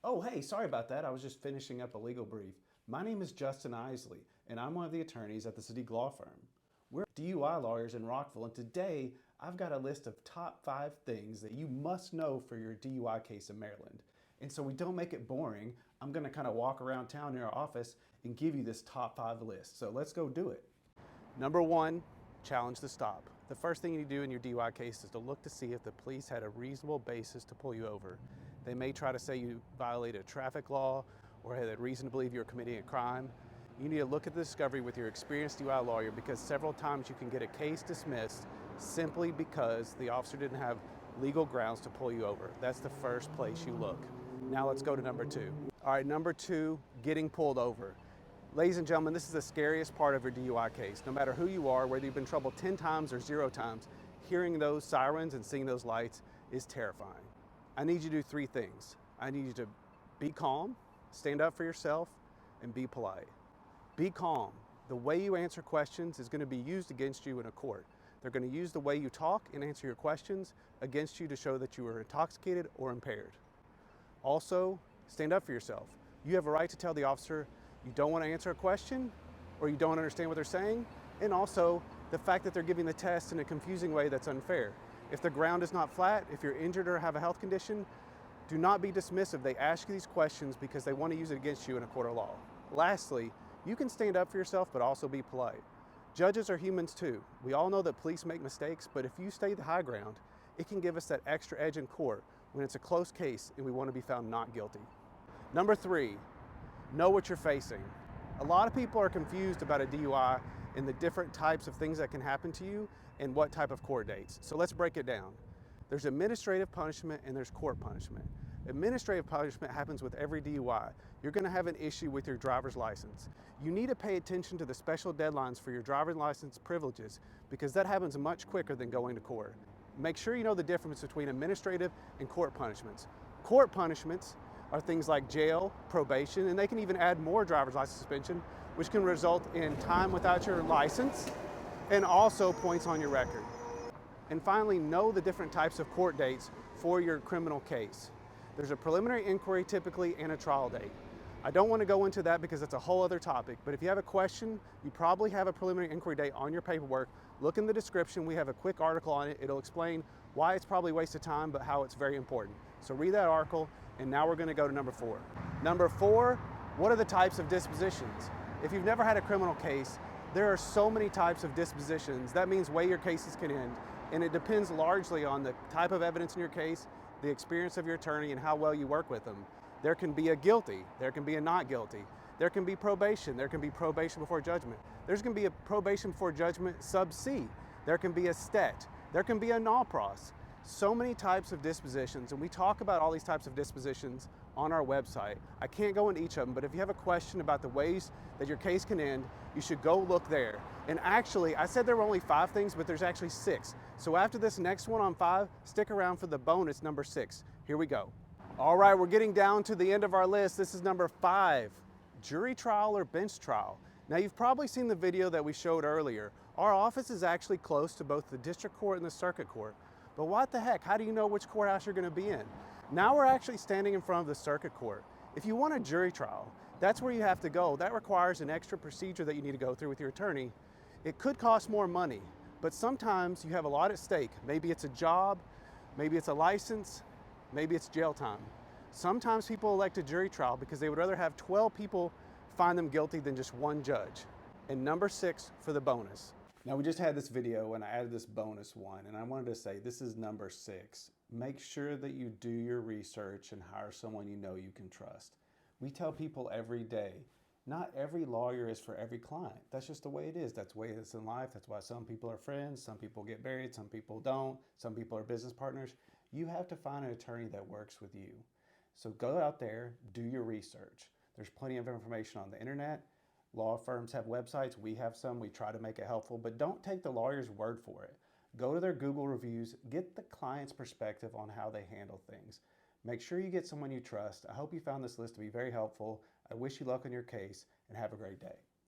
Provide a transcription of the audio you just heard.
Oh, hey, sorry about that. I was just finishing up a legal brief. My name is Justin Isley, and I'm one of the attorneys at the City Law Firm. We're DUI lawyers in Rockville, and today I've got a list of top 5 things that you must know for your DUI case in Maryland. And so we don't make it boring, I'm going to kind of walk around town in our office and give you this top 5 list. So let's go do it. Number 1, challenge the stop. The first thing you do in your DUI case is to look to see if the police had a reasonable basis to pull you over. They may try to say you violated a traffic law or had reason to believe you're committing a crime. You need to look at the discovery with your experienced DUI lawyer, because several times you can get a case dismissed simply because the officer didn't have legal grounds to pull you over. That's the first place you look. Now let's go to number 2. All right, number 2, getting pulled over. Ladies and gentlemen, this is the scariest part of your DUI case. No matter who you are, whether you've been in trouble 10 times or 0 times, hearing those sirens and seeing those lights is terrifying. I need you to do 3 things. I need you to be calm, stand up for yourself, and be polite. Be calm. The way you answer questions is going to be used against you in a court. They're going to use the way you talk and answer your questions against you to show that you are intoxicated or impaired. Also, stand up for yourself. You have a right to tell the officer you don't want to answer a question or you don't understand what they're saying, and also the fact that they're giving the test in a confusing way that's unfair. If the ground is not flat, if you're injured or have a health condition, do not be dismissive. They ask you these questions because they want to use it against you in a court of law. Lastly, you can stand up for yourself but also be polite. Judges are humans too. We all know that police make mistakes, but if you stay the high ground, it can give us that extra edge in court when it's a close case and we want to be found not guilty. Number 3, know what you're facing. A lot of people are confused about a DUI and the different types of things that can happen to you and what type of court dates. So let's break it down. There's administrative punishment and there's court punishment. Administrative punishment happens with every DUI. You're going to have an issue with your driver's license. You need to pay attention to the special deadlines for your driver's license privileges, because that happens much quicker than going to court. Make sure you know the difference between administrative and court punishments. Court punishments are things like jail, probation, and they can even add more driver's license suspension, which can result in time without your license and also points on your record. And finally, know the different types of court dates for your criminal case. There's a preliminary inquiry typically and a trial date. I don't want to go into that because it's a whole other topic, but if you have a question, you probably have a preliminary inquiry date on your paperwork. Look in the description, we have a quick article on it. It'll explain why it's probably a waste of time, but how it's very important. So read that article, and now we're going to go to number 4. Number 4, what are the types of dispositions? If you've never had a criminal case, there are so many types of dispositions. That means way your cases can end, and it depends largely on the type of evidence in your case, the experience of your attorney, and how well you work with them. There can be a guilty, there can be a not guilty, there can be probation, there can be probation before judgment. There's going to be a probation before judgment sub C, there can be a stet, there can be a null pros. So many types of dispositions, and we talk about all these types of dispositions on our website. I can't go into each of them, but if you have a question about the ways that your case can end, you should go look there. And actually, I said there were only 5 things, but there's actually 6. So after this next one on 5, stick around for the bonus number 6. Here we go. All right, we're getting down to the end of our list. This is number 5, jury trial or bench trial. Now, you've probably seen the video that we showed earlier. Our office is actually close to both the district court and the circuit court. But what the heck, how do you know which courthouse you're going to be in? Now we're actually standing in front of the circuit court. If you want a jury trial, that's where you have to go. That requires an extra procedure that you need to go through with your attorney. It could cost more money, but sometimes you have a lot at stake. Maybe it's a job, maybe it's a license, maybe it's jail time. Sometimes people elect a jury trial because they would rather have 12 people find them guilty than just one judge. And number 6 for the bonus. Now, we just had this video and I added this bonus one, and I wanted to say this is number 6. Make sure that you do your research and hire someone you know you can trust. We tell people every day, not every lawyer is for every client. That's just the way it is. That's the way it is in life. That's why some people are friends, some people get married, some people don't, some people are business partners. You have to find an attorney that works with you. So go out there, do your research. There's plenty of information on the internet. Law firms have websites, we have some, we try to make it helpful, but don't take the lawyer's word for it. Go to their Google reviews, get the client's perspective on how they handle things. Make sure you get someone you trust. I hope you found this list to be very helpful. I wish you luck on your case, and have a great day.